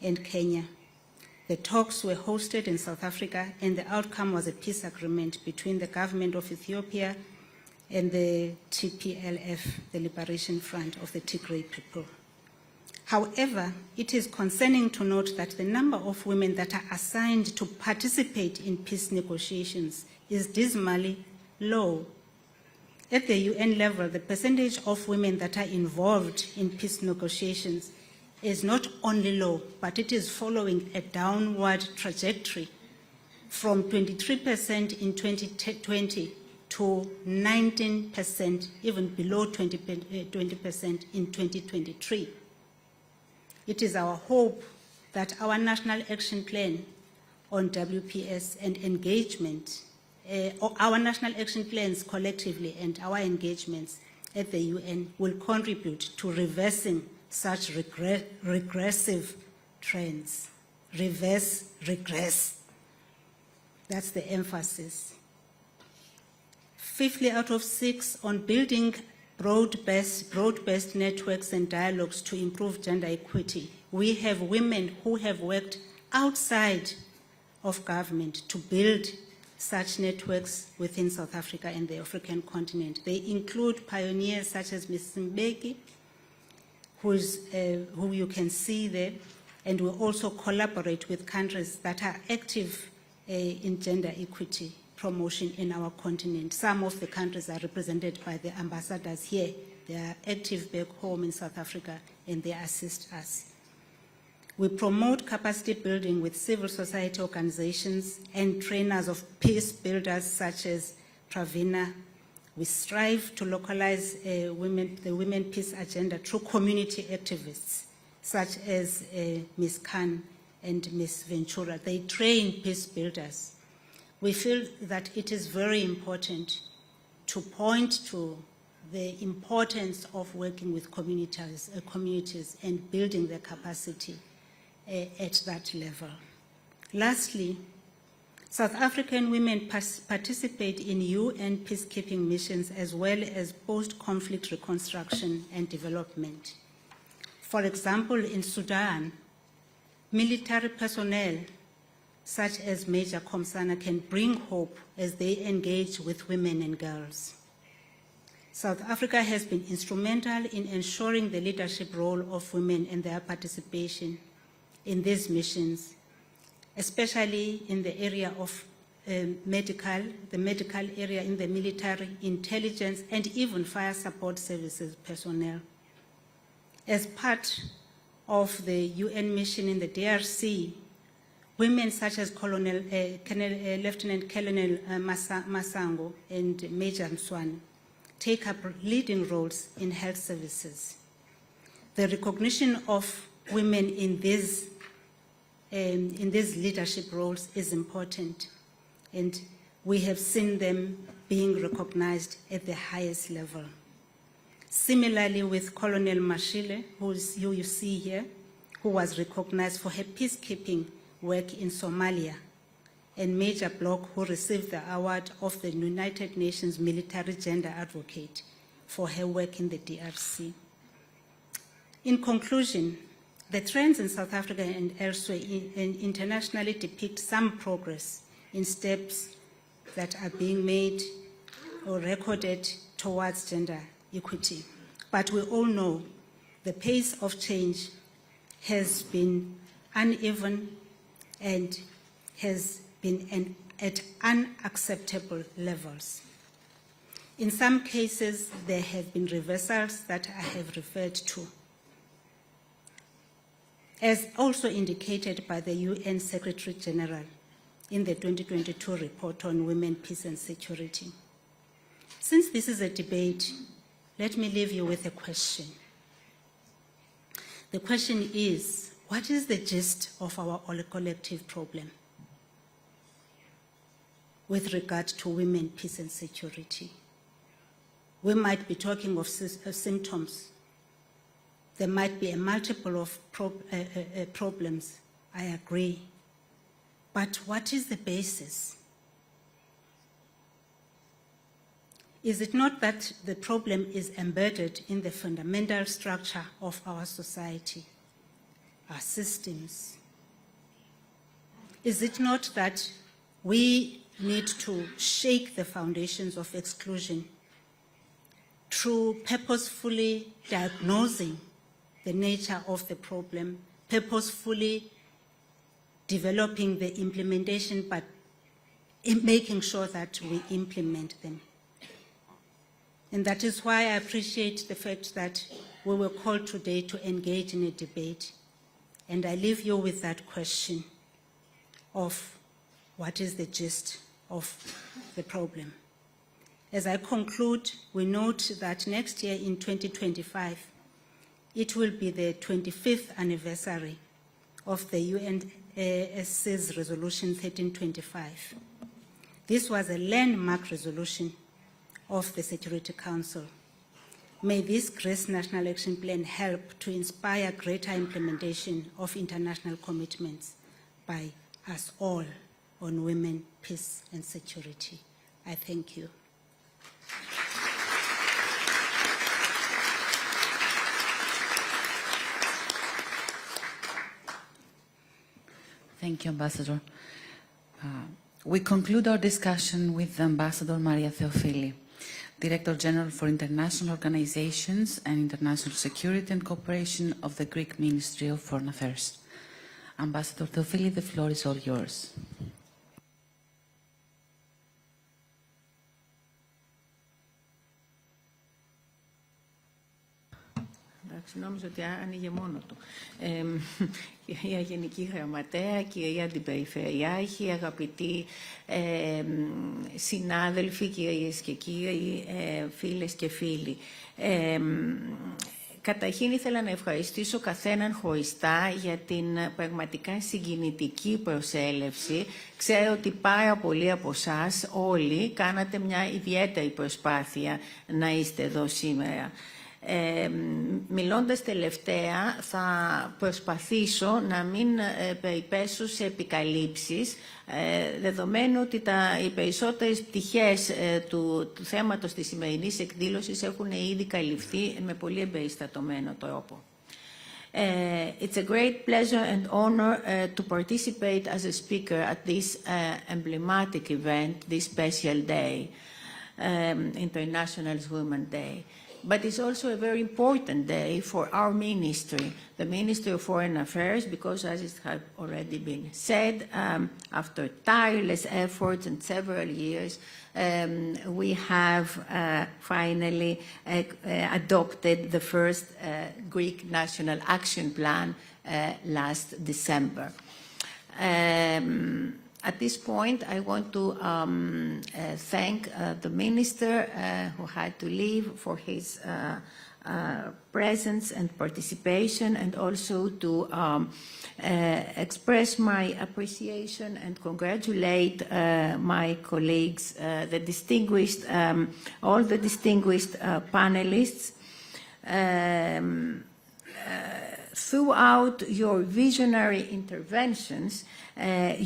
and Kenya. The talks were hosted in South Africa, and the outcome was a peace agreement between the government of Ethiopia and the TPLF, the Liberation Front of the Tigray people. However, it is concerning to note that the number of women that are assigned to participate in peace negotiations is dismally low. At the UN level, the percentage of women that are involved in peace negotiations is not only low, but it is following a downward trajectory from 23% in 2020 to 19%, even below 20% in 2023. It is our hope that our National Action Plan on WPS and engagement, or our National Action Plans collectively and our engagements at the UN will contribute to reversing such regressive trends, reverse, regress. That's the emphasis. 5 out of 6 on building broad-based networks and dialogues to improve gender equity. We have women who have worked outside of government to build such networks within South Africa and the African continent. They include pioneers such as Ms. Mbeki, who you can see there, and we also collaborate with countries that are active in gender equity promotion in our continent. Some of the countries are represented by the ambassadors here. They are active back home in South Africa and they assist us. We promote capacity building with civil society organizations and trainers of peace builders such as Travina. We strive to localize the Women Peace Agenda through community activists such as Ms. Khan and Ms. Ventura. They train peace builders. We feel that it is very important to point to the importance of working with communities and building their capacity at that level. Lastly, South African women participate in UN peacekeeping missions as well as post-conflict reconstruction and development. For example, in Sudan, military personnel such as Major Komsana can bring hope as they engage with women and girls. South Africa has been instrumental in ensuring the leadership role of women and their participation in these missions, especially in the area of the medical area, in the military, intelligence, and even fire support services personnel. As part of the UN mission in the DRC, women such as Lieutenant Colonel Masango and Major Mswane take up leading roles in health services. The recognition of women in these leadership roles is important, and we have seen them being recognized at the highest level. Similarly, with Colonel Mashile, who you see here, who was recognized for her peacekeeping work in Somalia, and Major Block, who received the award of the United Nations Military Gender Advocate for her work in the DRC. In conclusion, the trends in South Africa and elsewhere internationally depict some progress in steps that are being made or recorded towards gender equity. But we all know the pace of change has been uneven and has been at unacceptable levels. In some cases, there have been reversals that I have referred to, as also indicated by the UN Secretary General in the 2022 report on women, peace and security. Since this is a debate, let me leave you with a question. The question is, what is the gist of our collective problem with regard to women, peace and security? We might be talking of symptoms. There might be a multiple of problems, I agree. But what is the basis? Is it not that the problem is embedded in the fundamental structure of our society, our systems? Is it not that we need to shake the foundations of exclusion through purposefully diagnosing the nature of the problem, purposefully developing the implementation, but making sure that we implement them? And that is why I appreciate the fact that we were called today to engage in a debate. And I leave you with that question of what is the gist of the problem. As I conclude, we note that next year in 2025, it will be the 25th anniversary of the UNSC's Resolution 1325. This was a landmark resolution of the Security Council. May this Grace National Action Plan help to inspire greater implementation of international commitments by us all on women, peace and security. I thank you. Thank you, Ambassador. We conclude our discussion with Ambassador Maria Theophili, Director General for International Organizations and International Security and Cooperation of the Greek Ministry of Foreign Affairs. Ambassador Theophili, the floor is all yours. Νόμιζα ότι άνοιγε μόνο του. Κυρία Γενική Γραμματέα, κυρία Αντιπεριφερειάρχη, αγαπητοί συνάδελφοι, κυρίες και κύριοι, φίλες και φίλοι. Καταρχήν ήθελα να ευχαριστήσω καθέναν χωριστά για την πραγματικά συγκινητική προσέλευση. Ξέρω ότι πάρα πολλοί από εσάς όλοι κάνατε μια ιδιαίτερη προσπάθεια να είστε εδώ σήμερα. Μιλώντας τελευταία, θα προσπαθήσω να μην περιπέσω σε επικαλύψεις, δεδομένου ότι οι περισσότερες πτυχές του θέματος της σημερινής εκδήλωσης έχουν ήδη καλυφθεί με πολύ εμπεριστατωμένο τρόπο. It's a great pleasure and honor to participate as a speaker at this emblematic event, this special day, International Women's Day. But it's also a very important day for our ministry, the Ministry of Foreign Affairs, because as it has already been said, after tireless efforts and several years, we have finally adopted the first Greek National Action Plan last December. At this point, I want to thank the Minister who had to leave for his presence and participation, and also to express my appreciation and congratulate my colleagues, all the distinguished panelists. Throughout your visionary interventions,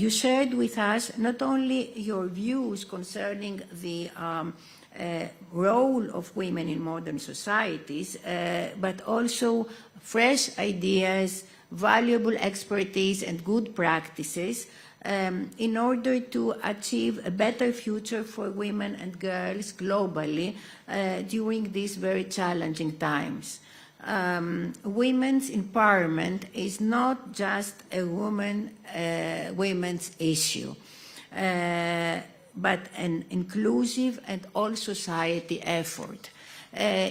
you shared with us not only your views concerning the role of women in modern societies, but also fresh ideas, valuable expertise and good practices in order to achieve a better future for women and girls globally during these very challenging times. Women's empowerment is not just a women's issue, but an inclusive and all-society effort.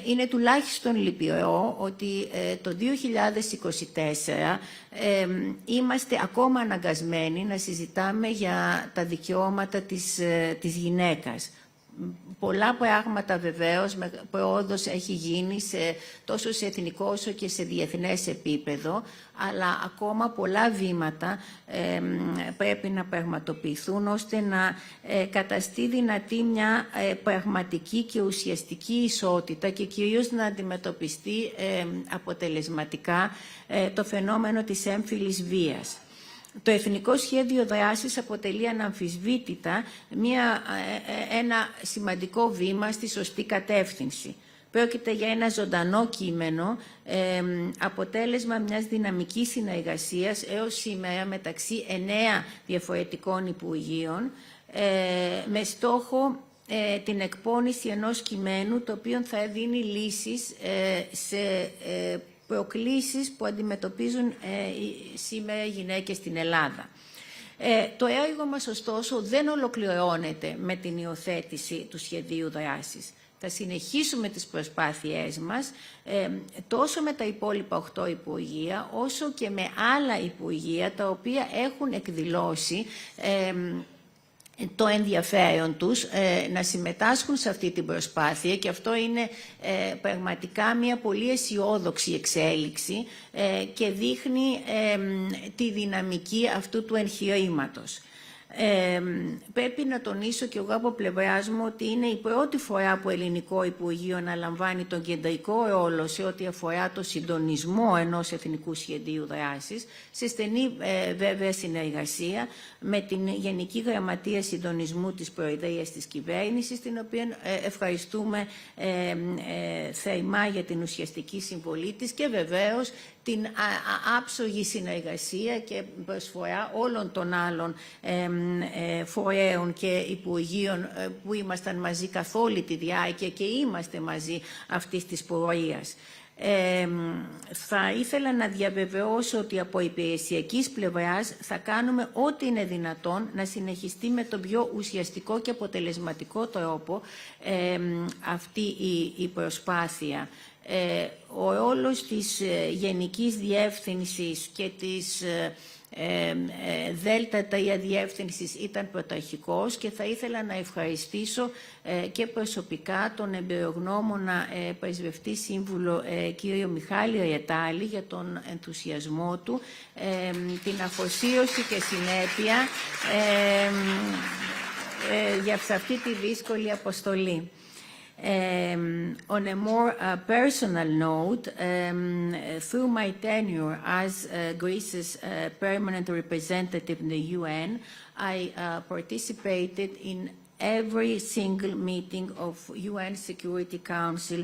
Είναι τουλάχιστον λυπηρό ότι το 2024 είμαστε ακόμα αναγκασμένοι να συζητάμε για τα δικαιώματα της γυναίκας. Πολλά πράγματα βεβαίως, πρόοδος έχει γίνει τόσο σε εθνικό όσο και σε διεθνές επίπεδο, αλλά ακόμα πολλά βήματα πρέπει να πραγματοποιηθούν ώστε να καταστεί δυνατή μια πραγματική και ουσιαστική ισότητα και κυρίως να αντιμετωπιστεί αποτελεσματικά το φαινόμενο της έμφυλης βίας. Το Εθνικό Σχέδιο Δράσης αποτελεί αναμφισβήτητα ένα σημαντικό βήμα στη σωστή κατεύθυνση. Πρόκειται για ένα ζωντανό κείμενο, αποτέλεσμα μιας δυναμικής συνεργασίας έως σήμερα μεταξύ 9 διαφορετικών Υπουργείων, με στόχο την εκπόνηση ενός κειμένου το οποίο θα δίνει λύσεις σε προκλήσεις που αντιμετωπίζουν σήμερα οι γυναίκες στην Ελλάδα. Το έργο μας, ωστόσο, δεν ολοκληρώνεται με την υιοθέτηση του σχεδίου δράσης. Θα συνεχίσουμε τις προσπάθειές μας τόσο με τα υπόλοιπα 8 Υπουργεία, όσο και με άλλα Υπουργεία τα οποία έχουν εκδηλώσει το ενδιαφέρον τους να συμμετάσχουν σε αυτή την προσπάθεια, και αυτό είναι πραγματικά μια πολύ αισιόδοξη εξέλιξη και δείχνει τη δυναμική αυτού του εγχειρήματος. Πρέπει να τονίσω και εγώ από πλευράς μου ότι είναι η πρώτη φορά που ελληνικό Υπουργείο αναλαμβάνει τον κεντρικό ρόλο σε ό,τι αφορά το συντονισμό ενός εθνικού σχεδίου δράσης, σε στενή βέβαια συνεργασία με την Γενική Γραμματεία Συντονισμού της Προεδρίας της Κυβέρνησης, την οποία ευχαριστούμε θερμά για την ουσιαστική συμβολή της και βεβαίως την άψογη συνεργασία και προσφορά όλων των άλλων φορέων και υπουργείων που ήμασταν μαζί καθ' όλη τη διάρκεια και είμαστε μαζί αυτής της πορείας. Θα ήθελα να διαβεβαιώσω ότι από υπηρεσιακής πλευράς θα κάνουμε ό,τι είναι δυνατόν να συνεχιστεί με τον πιο ουσιαστικό και αποτελεσματικό τρόπο αυτή η προσπάθεια. Ο ρόλος της Γενικής Διεύθυνσης και της ΔΕΛΤΑ διεύθυνσης ήταν πρωταρχικός και θα ήθελα να ευχαριστήσω και προσωπικά τον εμπειρογνώμονα πρεσβευτή σύμβουλο κύριο Μιχάλη Ρετάλη για τον ενθουσιασμό του, την αφοσίωση και συνέπεια για αυτή τη δύσκολη αποστολή. On a more personal note, through my tenure as Greece's permanent representative in the UN, I participated in every single meeting of UN Security Council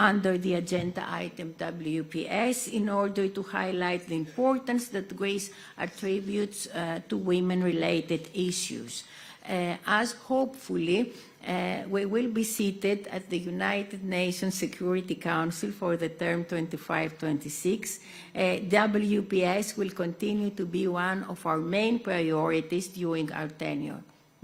under the agenda item WPS in order to highlight the importance that Greece attributes to women-related issues. As hopefully we will be seated at the United Nations Security Council for the term 25-26. WPS will continue to be one of our main priorities during our tenure.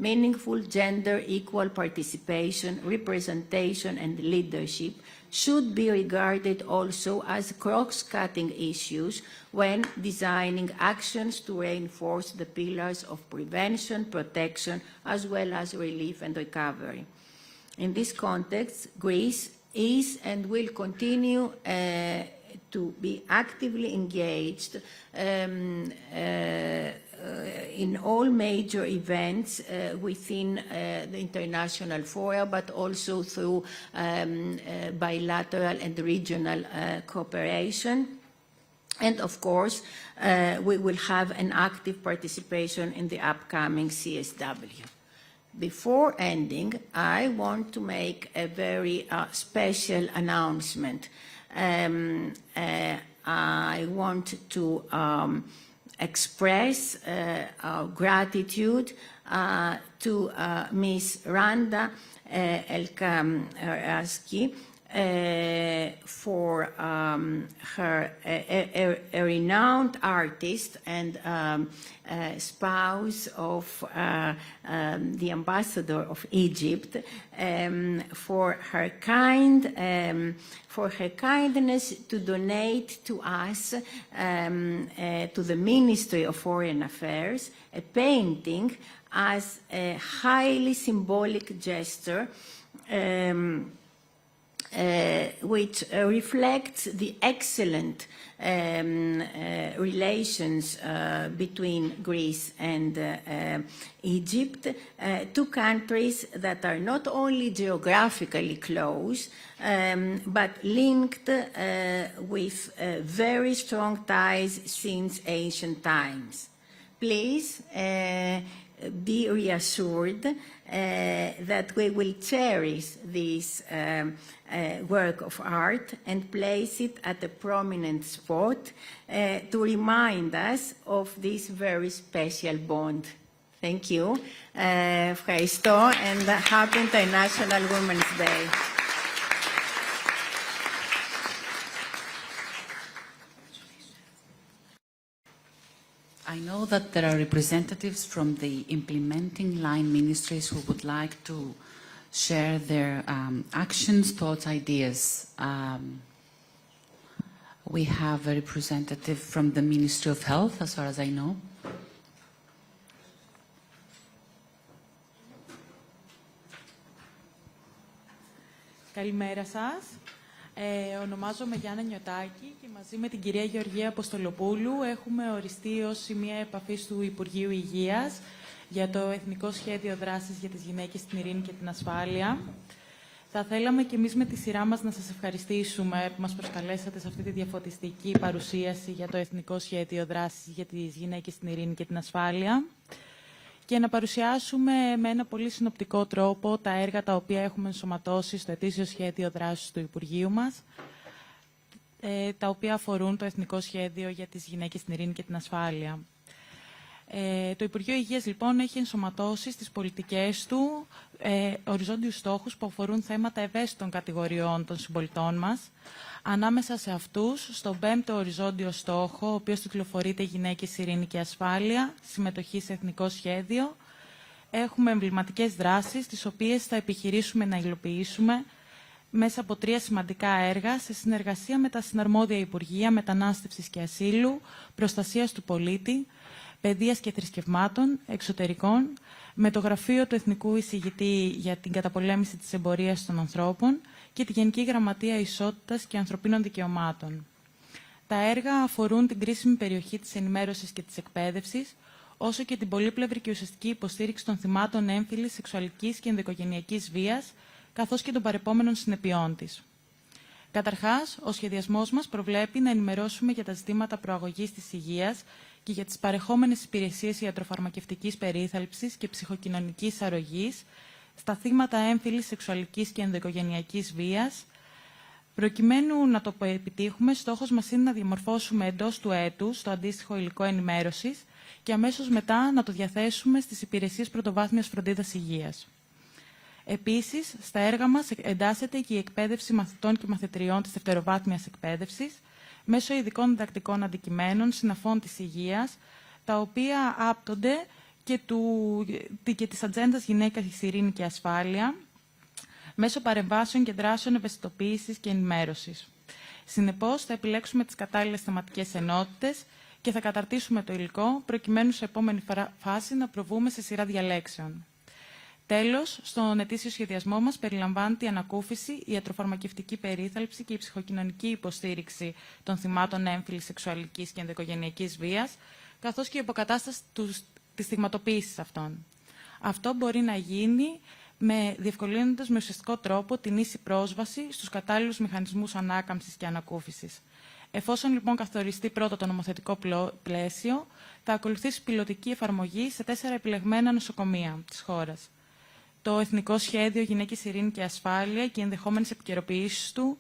Meaningful gender equal participation, representation, and leadership should be regarded also as cross-cutting issues when designing actions to reinforce the pillars of prevention, protection, as well as relief and recovery. In this context, Greece is and will continue to be actively engaged in all major events within the international fora, but also through bilateral and regional cooperation. And of course, we will have an active participation in the upcoming CSW. Before ending, I want to make a very special announcement. I want to express our gratitude to Ms. Randa Elkamraski for her a renowned artist and spouse of the ambassador of Egypt, for her kindness to donate to us, to the Ministry of Foreign Affairs, a painting as a highly symbolic gesture which reflects the excellent relations between Greece and Egypt, two countries that are not only geographically close, but linked with very strong ties since ancient times. Please be reassured that we will cherish this work of art and place it at a prominent spot to remind us of this very special bond. Thank you. Ευχαριστώ and happy International Women's Day. I know that there are representatives from the implementing line ministries who would like to share their actions, thoughts, ideas. We have a representative from the Ministry of Health, as far as I know. Καλημέρα σας. Ονομάζομαι Γιάννα Νιωτάκη και μαζί με την κυρία Γεωργία Αποστολοπούλου έχουμε οριστεί ως σημεία επαφής του Υπουργείου Υγείας για το Εθνικό Σχέδιο Δράσης για τις Γυναίκες, την Ειρήνη και την Ασφάλεια. Θα θέλαμε και εμείς με τη σειρά μας να σας ευχαριστήσουμε που μας προσκαλέσατε σε αυτή τη διαφωτιστική παρουσίαση για το Εθνικό Σχέδιο Δράσης για τις Γυναίκες, την Ειρήνη και την Ασφάλεια και να παρουσιάσουμε με ένα πολύ συνοπτικό τρόπο τα έργα τα οποία έχουμε ενσωματώσει στο ετήσιο σχέδιο δράσης του Υπουργείου μας, τα οποία αφορούν το Εθνικό Σχέδιο για τις Γυναίκες, την Ειρήνη και την Ασφάλεια. Το Υπουργείο Υγείας, λοιπόν, έχει ενσωματώσει στις πολιτικές του οριζόντιους στόχους που αφορούν θέματα ευαίσθητων κατηγοριών των συμπολιτών μας. Ανάμεσα σε αυτούς, στον 5ο οριζόντιο στόχο, ο οποίος τιτλοφορείται «Γυναίκες, Ειρήνη και Ασφάλεια, συμμετοχή σε εθνικό σχέδιο», έχουμε εμβληματικές δράσεις, τις οποίες θα επιχειρήσουμε να υλοποιήσουμε μέσα από 3 σημαντικά έργα σε συνεργασία με τα συναρμόδια Υπουργεία Μετανάστευσης και Ασύλου, Προστασίας του Πολίτη, Παιδείας και Θρησκευμάτων, Εξωτερικών, με το Γραφείο του Εθνικού Εισηγητή για την καταπολέμηση της εμπορίας των ανθρώπων και τη Γενική Γραμματεία Ισότητας και Ανθρωπίνων Δικαιωμάτων. Τα έργα αφορούν την κρίσιμη περιοχή της ενημέρωσης και της εκπαίδευσης, όσο και την πολύπλευρη και ουσιαστική υποστήριξη των θυμάτων έμφυλης, σεξουαλικής και ενδοοικογενειακής βίας, καθώς και των παρεπόμενων συνεπειών της. Καταρχάς, ο σχεδιασμός μας προβλέπει να ενημερώσουμε για τα ζητήματα προαγωγής της υγείας και για τις παρεχόμενες υπηρεσίες ιατροφαρμακευτικής περίθαλψης και ψυχοκοινωνικής αρρωγής στα θύματα έμφυλης, σεξουαλικής και ενδοοικογενειακής βίας. Προκειμένου να το επιτύχουμε, στόχος μας είναι να διαμορφώσουμε εντός του έτους το αντίστοιχο υλικό ενημέρωσης και αμέσως μετά να το διαθέσουμε στις υπηρεσίες πρωτοβάθμιας φροντίδας υγείας. Επίσης, στα έργα μας εντάσσεται και η εκπαίδευση μαθητών και μαθητριών της δευτεροβάθμιας εκπαίδευσης μέσω ειδικών διδακτικών αντικειμένων συναφών της υγείας, τα οποία άπτονται και της ατζέντας Γυναίκες, Ειρήνη και Ασφάλεια, μέσω παρεμβάσεων και δράσεων ευαισθητοποίησης και ενημέρωσης. Συνεπώς, θα επιλέξουμε τις κατάλληλες θεματικές ενότητες και θα καταρτήσουμε το υλικό, προκειμένου σε επόμενη φάση να προβούμε σε σειρά διαλέξεων. Τέλος, στον ετήσιο σχεδιασμό μας περιλαμβάνεται η ανακούφιση, η ιατροφαρμακευτική περίθαλψη και η ψυχοκοινωνική υποστήριξη των θυμάτων έμφυλης, σεξουαλικής και ενδοοικογενειακής βίας, καθώς και η υποκατάσταση της στιγματοποίησης αυτών. Αυτό μπορεί να γίνει διευκολύνοντας με ουσιαστικό τρόπο την ίση πρόσβαση στους κατάλληλους μηχανισμούς ανάκαμψης και ανακούφισης. Εφόσον λοιπόν καθοριστεί πρώτα το νομοθετικό πλαίσιο, θα ακολουθήσει πιλωτική εφαρμογή σε 4 επιλεγμένα νοσοκομεία της χώρας. Το Εθνικό Σχέδιο Γυναίκες, Ειρήνη και Ασφάλεια και οι ενδεχόμενες επικαιροποιήσεις του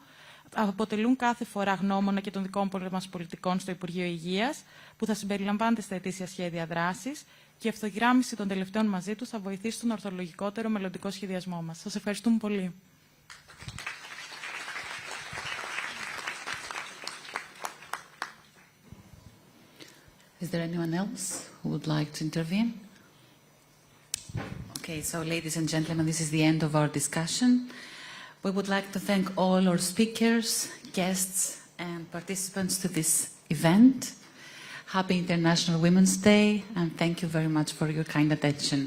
αποτελούν κάθε φορά γνώμονα και των δικών μας πολιτικών στο Υπουργείο Υγείας, που θα συμπεριλαμβάνεται στα ετήσια σχέδια δράσης, και η ευθυγράμμιση των τελευταίων μαζί του θα βοηθήσει τον ορθολογικότερο μελλοντικό σχεδιασμό μας. Σας ευχαριστούμε πολύ. Is there anyone else who would like to intervene? Okay, so ladies and gentlemen, this is the end of our discussion. We would like to thank all our speakers, guests, and participants to this event. Happy International Women's Day, and thank you very much for your kind attention.